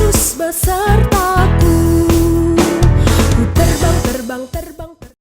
Yesus besertaku. Ku terbang, terbang, terbang, terbang.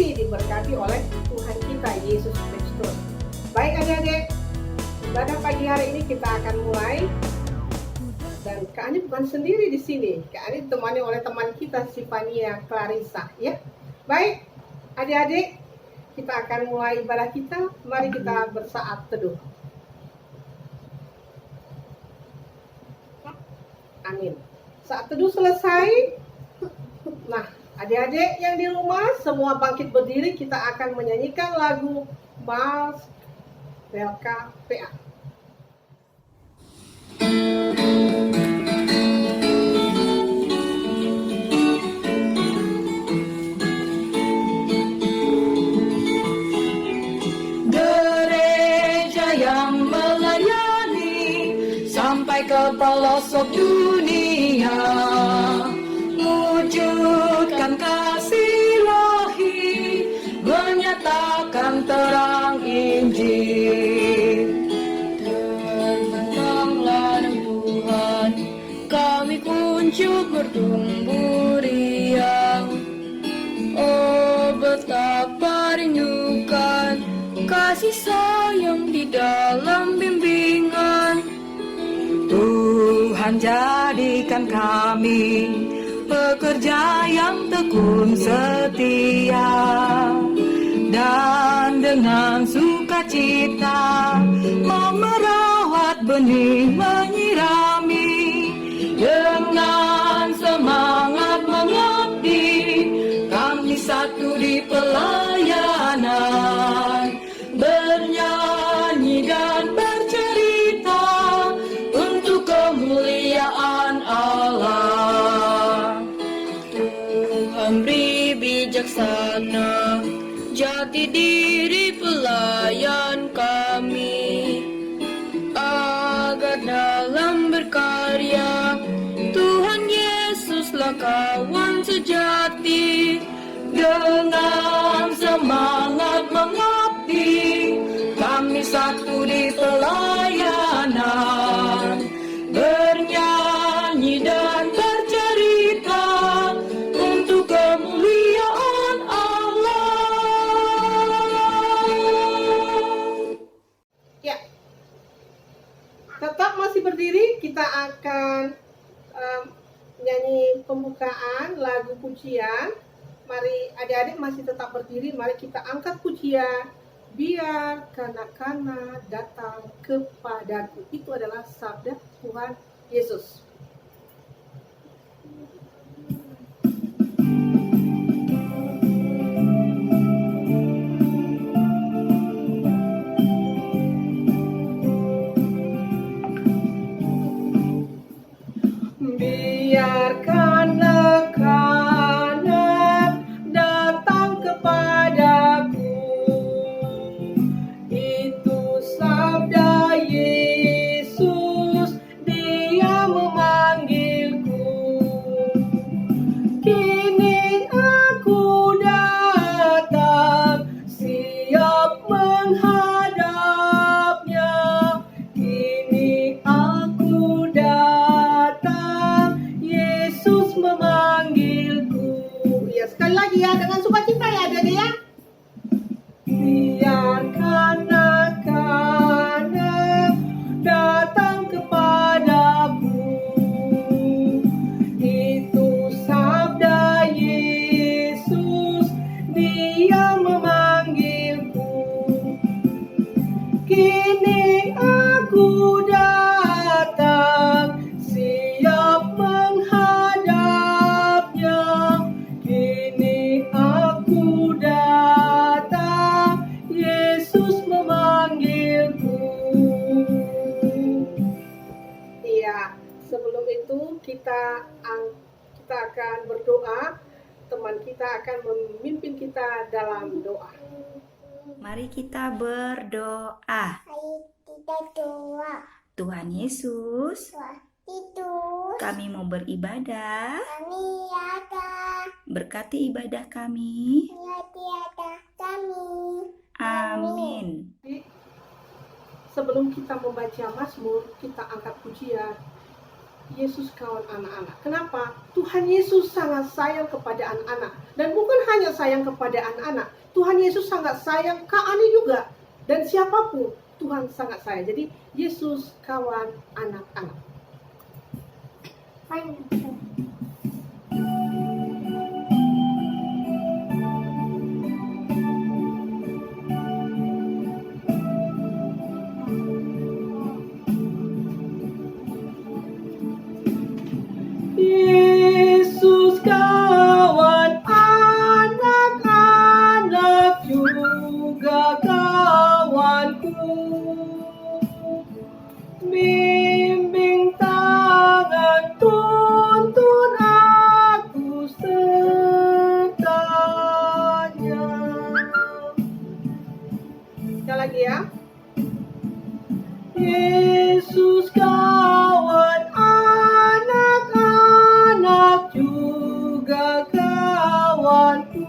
Diberkati oleh Tuhan kita Yesus Kristus. Baik adik-adik, ibadah pagi hari ini kita akan mulai. Dan Kak Ani bukan sendiri di sini. Kak Ani ditemani oleh teman kita Sifania Clarissa, ya. Baik, adik-adik, kita akan mulai ibadah kita. Mari kita bersaat teduh. Amin. Saat teduh selesai. Nah, adik-adik yang di rumah, semua bangkit berdiri, kita akan menyanyikan lagu Mars Belka PA. Gereja yang melayani sampai ke pelosok dunia, wujudkan kasih ilahi, menyatakan terang Injil. Terbentanglah Tuhan, kami kuncup bertumbuh riang. Oh, betapa rindukan kasih sayang di dalam bimbingan. Tuhan jadikan kami pekerja yang tekun setia, dan dengan sukacita mau merawat benih, menyirami, dengan semangat mengabdi, kami satu di pelayanan, bernyanyi dan bercerita untuk kemuliaan Allah. Tuhan beri bijaksana, jati diri pelayan kami, agar dalam berkarya Tuhan Yesuslah kawan sejati. Dengan semangat mengabdi, kami satu di pelayanan, bernyanyi dan bercerita untuk kemuliaan Allah. Ya, tetap masih berdiri, kita akan nyanyi pembukaan lagu pujian. Mari adik-adik masih tetap berdiri, mari kita angkat pujian. Biar kanak-kanak datang kepadaku. Itu adalah sabda Tuhan Yesus. Biarkan anak-anak datang kepadaku. Itu sabda Yesus, Dia memanggilku. Kini aku datang, siap menghadapnya. Kini aku datang, Yesus memanggilku. akan berdoa. Teman kita akan memimpin kita dalam doa. Mari kita berdoa. Tuhan Yesus, kami mau beribadah. Berkati ibadah kami. Amin. Sebelum kita membaca Mazmur, kita angkat pujian. Yesus kawan anak-anak. Kenapa? Tuhan Yesus sangat sayang kepada anak-anak. Dan bukan hanya sayang kepada anak-anak. Tuhan Yesus sangat sayang Kak Ani juga. Dan siapapun, Tuhan sangat sayang. Jadi, Yesus kawan anak-anak. Yesus kawan anak-anak juga kawanku. Bimbing tangan tuntun aku sertanya. Sekali lagi ya. Yesus kawan anak-anak juga kawanku.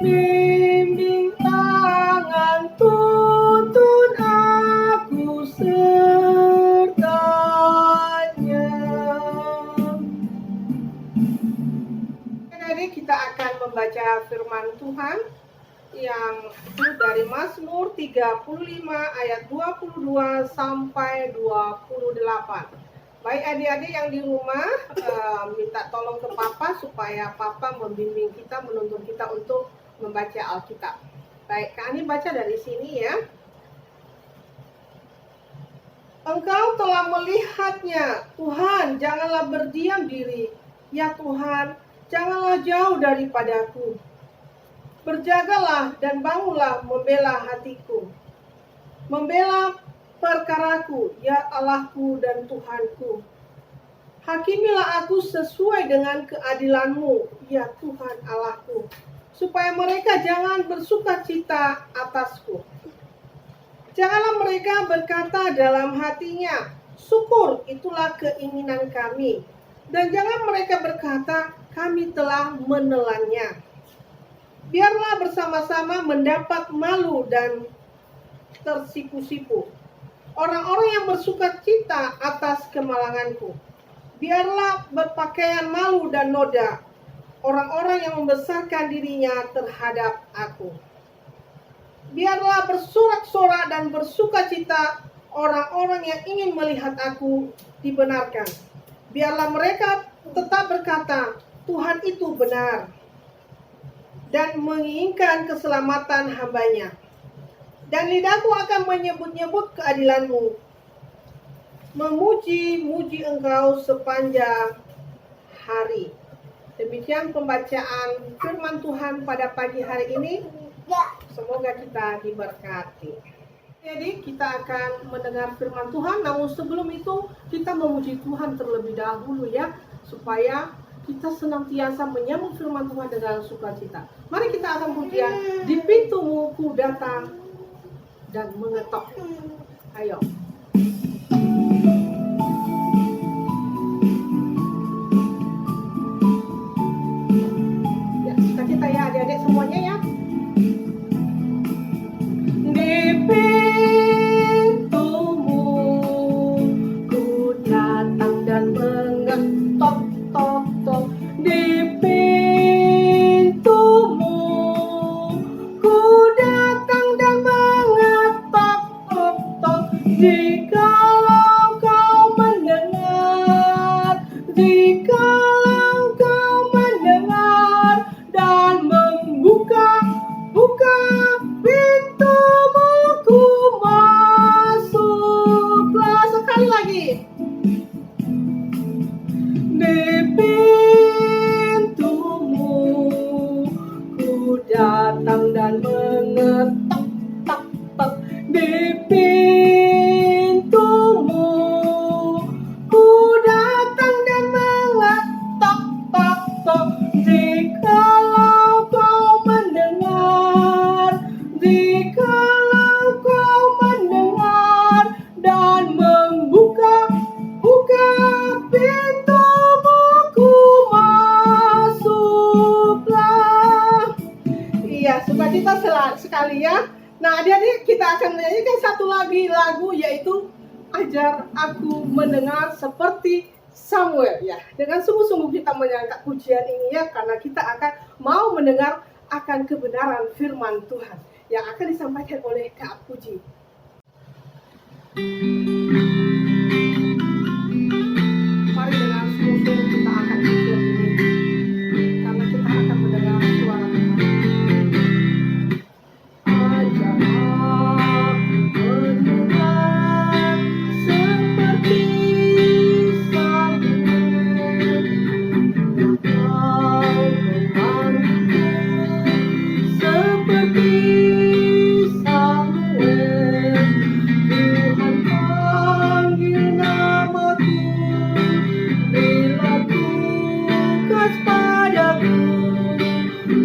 Bimbing tangan tuntun aku sertanya. Hari kita akan membaca firman Tuhan yang itu dari Mazmur 35 ayat 22 sampai 28. Baik adik-adik yang di rumah, minta tolong ke Papa supaya Papa membimbing kita, menuntun kita untuk membaca Alkitab. Baik, Kak Ani baca dari sini ya. Engkau telah melihatnya, Tuhan, janganlah berdiam diri. Ya Tuhan, janganlah jauh daripadaku. Berjagalah dan bangunlah membela hatiku. Membela perkaraku, ya Allahku dan Tuhanku. Hakimilah aku sesuai dengan keadilan-Mu, ya Tuhan Allahku. Supaya mereka jangan bersuka cita atasku. Janganlah mereka berkata dalam hatinya, syukur itulah keinginan kami. Dan jangan mereka berkata, kami telah menelannya. Biarlah bersama-sama mendapat malu dan tersipu-sipu orang-orang yang bersuka cita atas kemalanganku. Biarlah berpakaian malu dan noda orang-orang yang membesarkan dirinya terhadap aku. Biarlah bersorak-sorak dan bersuka cita orang-orang yang ingin melihat aku dibenarkan. Biarlah mereka tetap berkata, Tuhan itu benar, dan menginginkan keselamatan hamba-Nya. Dan lidahku akan menyebut-nyebut keadilan-Mu, memuji-muji Engkau sepanjang hari. Demikian pembacaan firman Tuhan pada pagi hari ini. Semoga kita diberkati. Jadi kita akan mendengar firman Tuhan, namun sebelum itu kita memuji Tuhan terlebih dahulu ya, supaya kita senantiasa menyambut firman Tuhan dengan sukacita. Mari kita akan pujian, di pintumu ku datang dan mengetok. Ayo. Ya, sukacita ya adik-adik semuanya ya. Di pintumu ku datang dan mengetok. Di pintumu ku datang dan mengetok. Jikalau kau mendengar, jikalau kau mendengar dan membuka pintumu, ku masuklah. Sekali lagi. Di pintumu ku datang dan mengetok. Di pintumu ku datang dan mengetok. kita sekali ya. Nah, adik-adik, kita akan menyanyikan satu lagi lagu, yaitu Ajar Aku Mendengar Seperti Samuel ya. Dengan sungguh-sungguh kita menyanyikan pujian ini ya, karena kita akan mau mendengar akan kebenaran firman Tuhan yang akan disampaikan oleh Kak Puji. Mari dengan sungguh-sungguh kita akan pujian ini, karena kita akan mendengar suara Tuhan. Ajar aku mendengar seperti Samuel, Kau memanggilku seperti Samuel. Tuhan panggil namaku bila tugas padaku.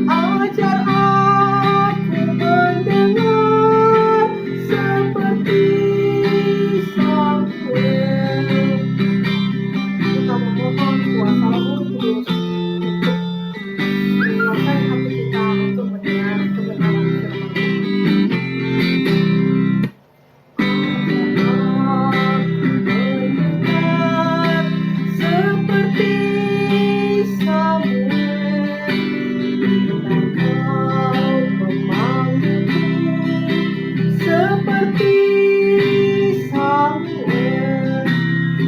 Ajar aku mendengar seperti Samuel. Kita memohon kuasa Roh Kudus untuk menguasai hati kita untuk mendengar kebenaran firman Tuhan. Mendengar seperti Samuel, bila Kau memanggilku seperti Samuel.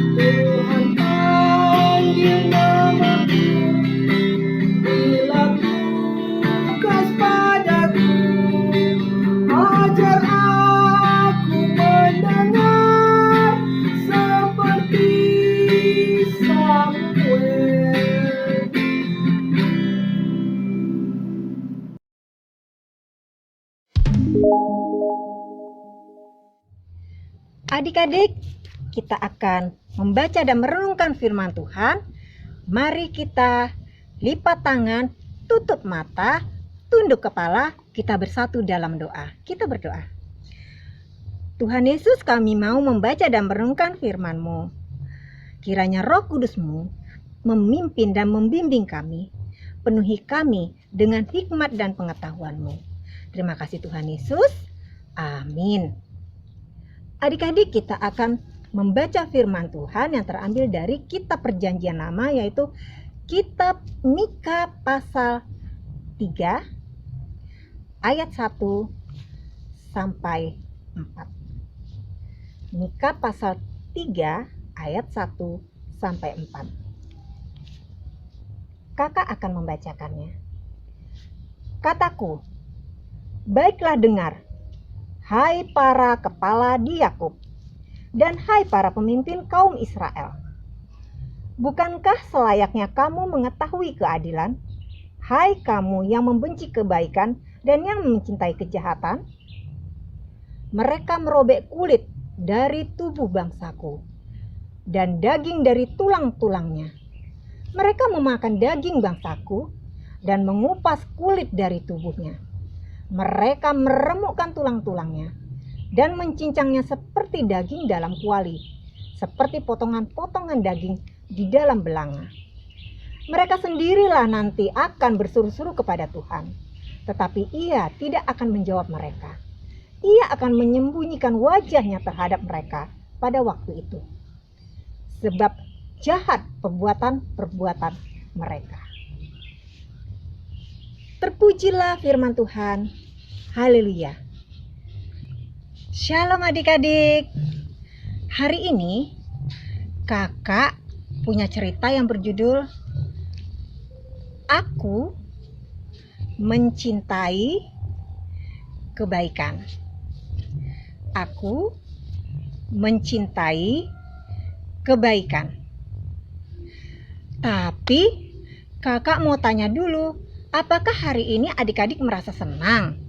Tuhan panggil namaku bila tugas padaku. Ajar aku mendengar seperti Samuel. Adik-adik, kita akan membaca dan merenungkan firman Tuhan. Mari kita lipat tangan, tutup mata, tunduk kepala, kita bersatu dalam doa. Kita berdoa. Tuhan Yesus, kami mau membaca dan merenungkan firman-Mu. Kiranya Roh Kudus-Mu memimpin dan membimbing kami. Penuhi kami dengan hikmat dan pengetahuan-Mu. Terima kasih Tuhan Yesus. Amin. Adik-adik, kita akan membaca firman Tuhan yang terambil dari kitab Perjanjian Lama, yaitu kitab Mika pasal 3 ayat 1 sampai 4. Mika pasal 3 ayat 1 sampai 4. Kakak akan membacakannya. Kataku, baiklah dengar, hai para kepala di Yakub, dan hai para pemimpin kaum Israel. Bukankah selayaknya kamu mengetahui keadilan, hai kamu yang membenci kebaikan dan yang mencintai kejahatan? Mereka merobek kulit dari tubuh bangsaku, dan daging dari tulang-tulangnya. Mereka memakan daging bangsaku, dan mengupas kulit dari tubuhnya. Mereka meremukkan tulang-tulangnya dan mencincangnya seperti daging dalam kuali, seperti potongan-potongan daging di dalam belanga. Mereka sendirilah nanti akan berseru-seru kepada Tuhan, tetapi Ia tidak akan menjawab mereka. Ia akan menyembunyikan wajahnya terhadap mereka pada waktu itu, sebab jahat perbuatan-perbuatan mereka. Terpujilah firman Tuhan. Haleluya. Shalom adik-adik. Hari ini kakak punya cerita yang berjudul Aku Mencintai Kebaikan. Aku mencintai kebaikan. Tapi kakak mau tanya dulu, apakah hari ini adik-adik merasa senang?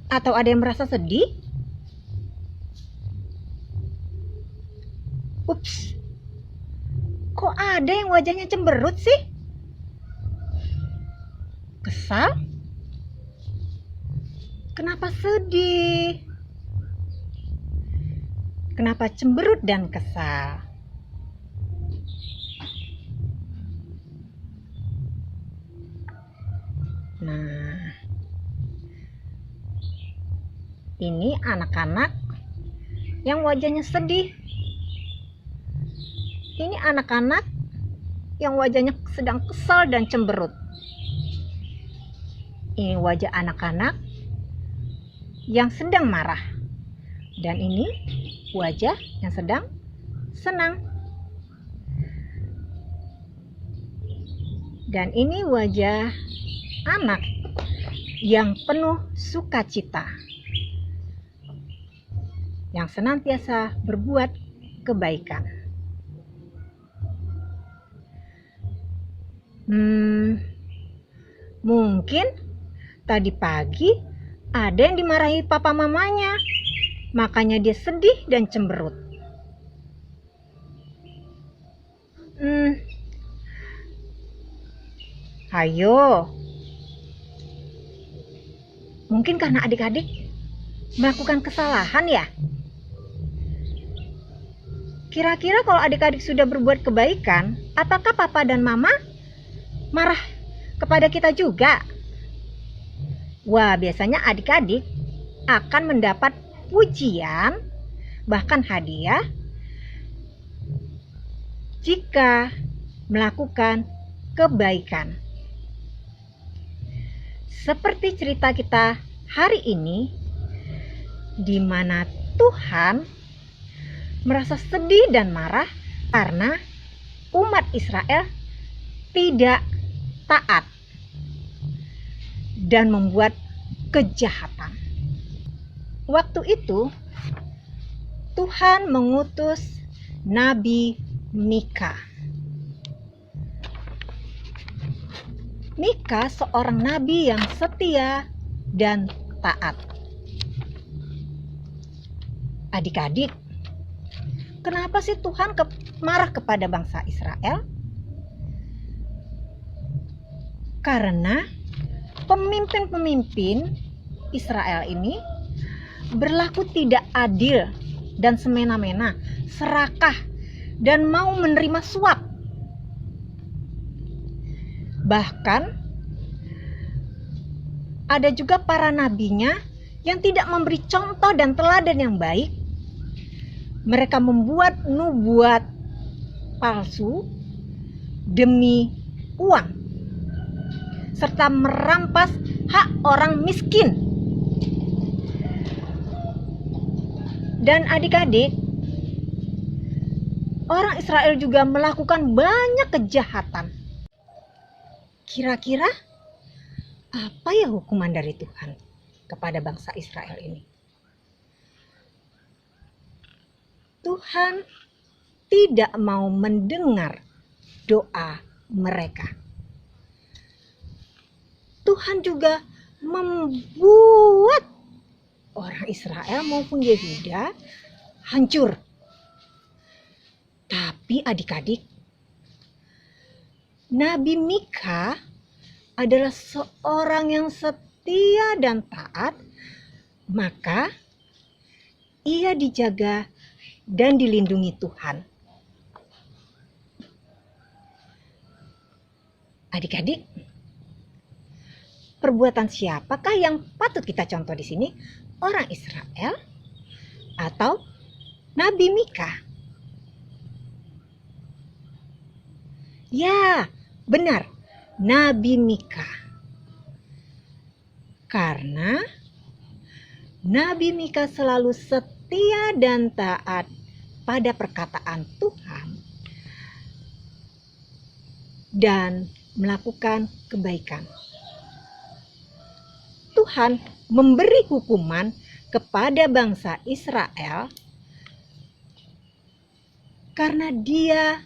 Atau ada yang merasa sedih? Ups, kok ada yang wajahnya cemberut sih? Kesal? Kenapa sedih? Kenapa cemberut dan kesal? Nah, ini anak-anak yang wajahnya sedih. Ini anak-anak yang wajahnya sedang kesal dan cemberut. Ini wajah anak-anak yang sedang marah. Dan ini wajah yang sedang senang. Dan ini wajah anak yang penuh sukacita, yang senantiasa berbuat kebaikan. Mungkin tadi pagi ada yang dimarahi papa mamanya, makanya dia sedih dan cemberut. Ayo, mungkin karena adik-adik melakukan kesalahan ya. Kira-kira kalau adik-adik sudah berbuat kebaikan, apakah papa dan mama marah kepada kita juga? Wah, biasanya adik-adik akan mendapat pujian, bahkan hadiah, jika melakukan kebaikan. Seperti cerita kita hari ini, di mana Tuhan merasa sedih dan marah karena umat Israel tidak taat dan membuat kejahatan. Waktu itu Tuhan mengutus Nabi Mika. Mika seorang nabi yang setia dan taat. Adik-adik, kenapa sih Tuhan marah kepada bangsa Israel? Karena pemimpin-pemimpin Israel ini berlaku tidak adil dan semena-mena, serakah, dan mau menerima suap. Bahkan ada juga para nabinya yang tidak memberi contoh dan teladan yang baik. Mereka membuat nubuat palsu demi uang, serta merampas hak orang miskin. Dan adik-adik, orang Israel juga melakukan banyak kejahatan. Kira-kira apa ya hukuman dari Tuhan kepada bangsa Israel ini? Tuhan tidak mau mendengar doa mereka. Tuhan juga membuat orang Israel maupun Yehuda hancur. Tapi adik-adik, Nabi Mika adalah seorang yang setia dan taat, maka ia dijaga dan dilindungi Tuhan. Adik-adik, perbuatan siapakah yang patut kita contoh di sini? Orang Israel atau Nabi Mika? Ya, benar, Nabi Mika. Karena Nabi Mika selalu setia dan taat pada perkataan Tuhan dan melakukan kebaikan. Tuhan memberi hukuman kepada bangsa Israel karena Dia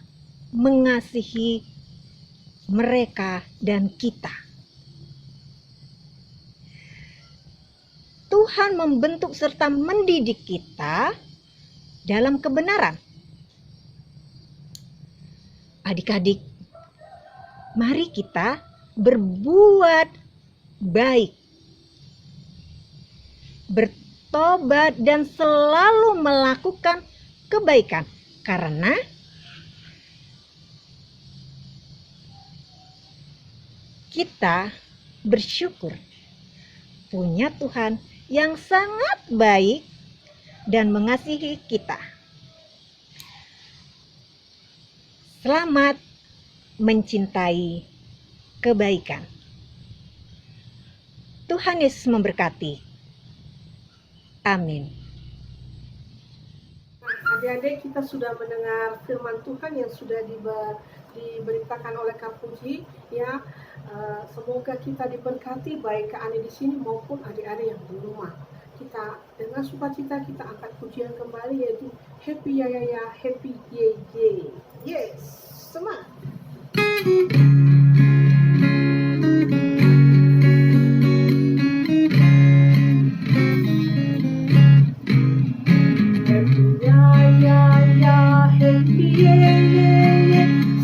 mengasihi mereka dan kita. Tuhan membentuk serta mendidik kita dalam kebenaran. Adik-adik, mari kita berbuat baik, bertobat dan selalu melakukan kebaikan, karena kita bersyukur punya Tuhan yang sangat baik dan mengasihi kita. Selamat mencintai kebaikan. Tuhan Yesus memberkati. Amin. Adik-adik, kita sudah mendengar firman Tuhan yang sudah diberitakan oleh Kak Puji, ya. Semoga kita diberkati baik Kak Ani di sini maupun adik-adik yang di rumah. Kita dengan sukacita kita angkat pujian kembali, yaitu Happy Ya Ya Ya, Happy Ye Ye. Yes, semangat.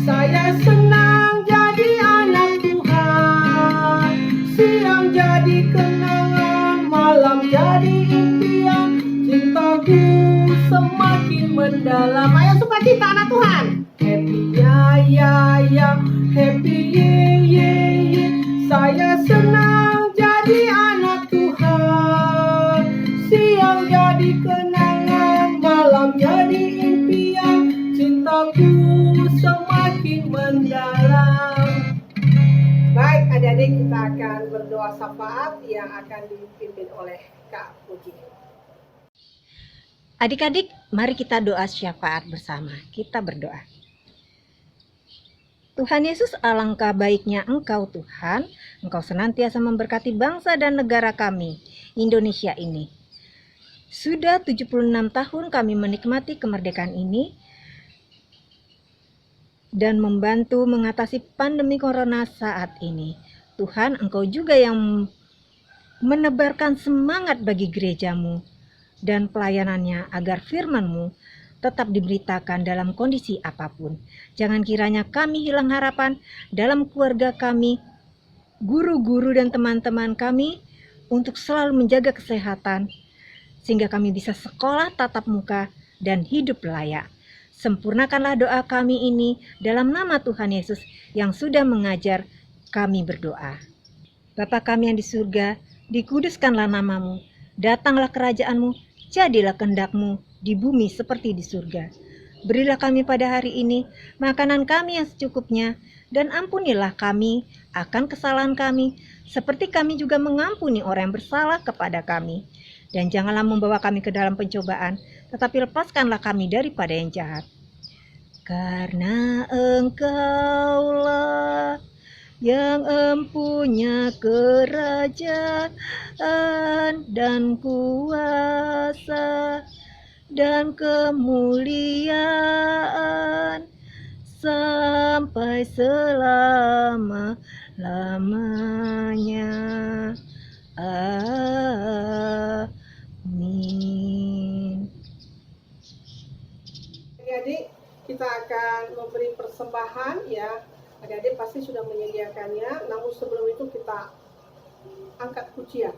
Saya senang jadi anak Tuhan, siang jadi kenangan, malam jadi impian, cintaku semakin mendalam. Ayo sukacita anak Tuhan. Happy ya ya ya, happy ye ye ye. Saya senang jadi anak Tuhan, siang jadi kenangan, malam jadi impian, cintaku semakin mendalam. Baik adik-adik, kita akan berdoa syafaat yang akan dipimpin oleh Kak Puji. Adik-adik, mari kita doa syafaat bersama. Kita berdoa. Tuhan Yesus, alangkah baiknya Engkau Tuhan, Engkau senantiasa memberkati bangsa dan negara kami, Indonesia ini. Sudah 76 tahun kami menikmati kemerdekaan ini dan membantu mengatasi pandemi corona saat ini. Tuhan, Engkau juga yang menebarkan semangat bagi gerejamu dan pelayanannya agar firman-Mu tetap diberitakan dalam kondisi apapun. Jangan kiranya kami hilang harapan dalam keluarga kami, guru-guru dan teman-teman kami untuk selalu menjaga kesehatan, sehingga kami bisa sekolah tatap muka dan hidup layak. Sempurnakanlah doa kami ini dalam nama Tuhan Yesus yang sudah mengajar kami berdoa. Bapa kami yang di surga, dikuduskanlah namamu, datanglah kerajaan-Mu, jadilah kehendak-Mu di bumi seperti di surga. Berilah kami pada hari ini makanan kami yang secukupnya, dan ampunilah kami akan kesalahan kami, seperti kami juga mengampuni orang yang bersalah kepada kami. Dan janganlah membawa kami ke dalam pencobaan, tetapi lepaskanlah kami daripada yang jahat. Karena Engkaulah yang empunya kerajaan dan kuasa dan kemuliaan sampai selama-lamanya. Amin. Adik-adik, kita akan memberi persembahan, ya. Adik-adik pasti sudah menyediakannya, namun sebelum itu kita angkat pujian.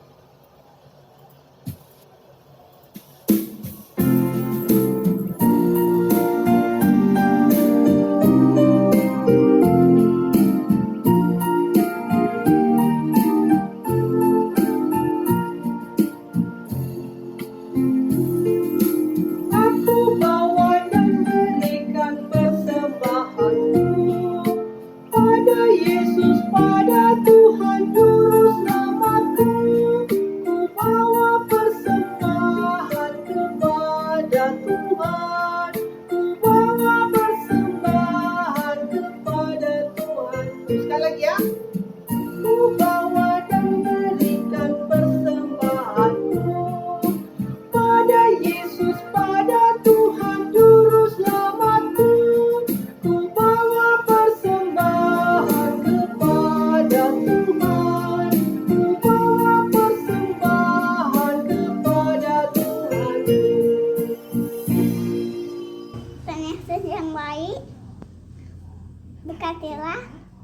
Berkatilah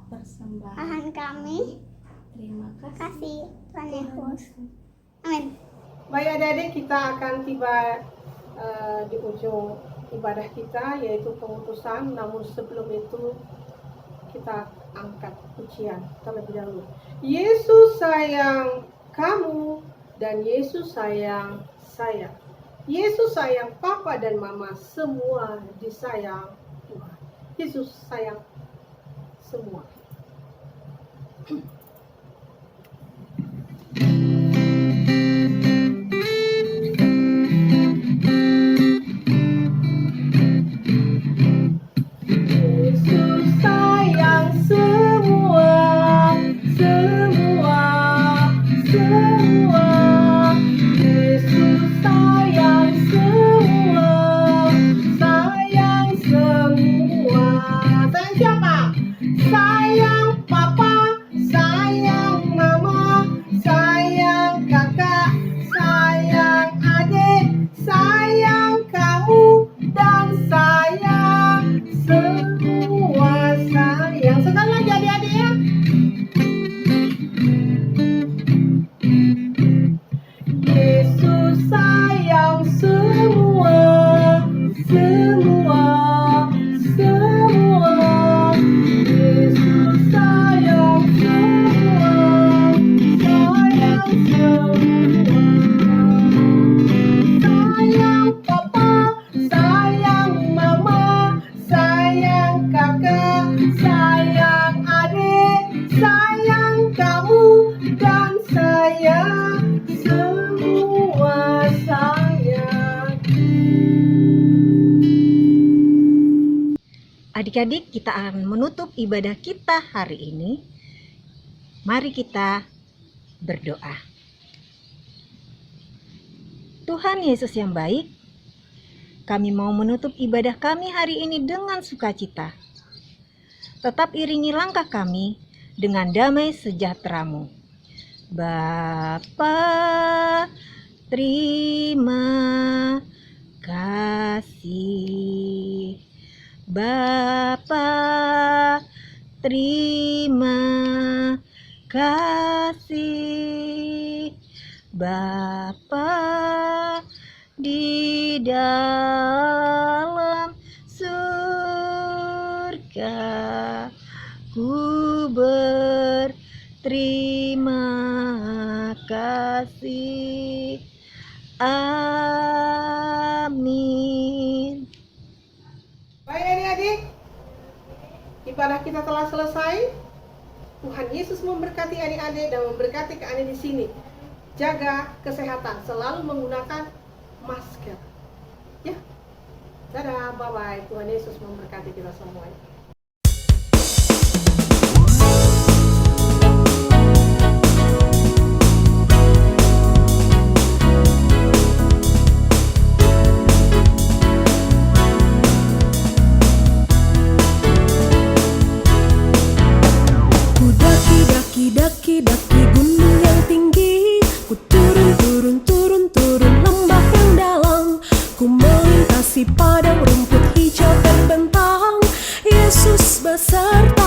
persembahan kami. Terima Kasih Tuhan Yesus. Amin. Baik adik-adik, kita akan tiba di ujung ibadah kita, yaitu pengutusan. Namun sebelum itu kita angkat pujian terlebih dahulu. Yesus sayang kamu dan Yesus sayang saya. Yesus sayang papa dan mama, semua disayang Tuhan. Yesus sayang semua. Yesus sayang semua, semua, semua. Yesus sayang semua, sayang semua. Sayang siapa? Sayang papa, sayang mama, sayang kakak, sayang adik, sayang kamu, dan sayang semua sayang. Sekali lagi adik-adik ya. Yesus sayang semua, semua, semua. Yesus sayang semua, sayang semua. Sayang papa, sayang mama, sayang kakak, sayang adik, sayang kamu, dan sayang semua sayang. Adik-adik, kita akan menutup ibadah kita hari ini. Mari kita berdoa. Tuhan Yesus yang baik, kami mau menutup ibadah kami hari ini dengan sukacita. Tetap iringi langkah kami dengan damai sejahtera-Mu. Bapa, terima kasih. Bapa, terima kasih. Bapa di dalam surga, ku berterima kasih. Amin. Baik adik-adik, ibadah kita telah selesai. Tuhan Yesus memberkati adik-adik dan memberkati keadaan di sini. Jaga kesehatan, selalu menggunakan masker. Ya, dadah, bye-bye. Tuhan Yesus memberkati kita semuanya. Daki gunung yang tinggi, ku turun lembah yang dalam, ku melintasi padang rumput hijau terbentang. Yesus beserta